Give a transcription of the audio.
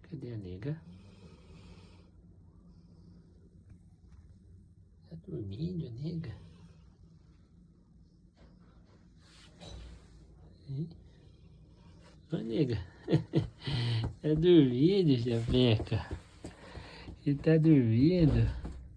Cadê a nega? Tá dormindo a nega? Ô, nega. Tá dormindo, Chapeca? Ele tá dormindo.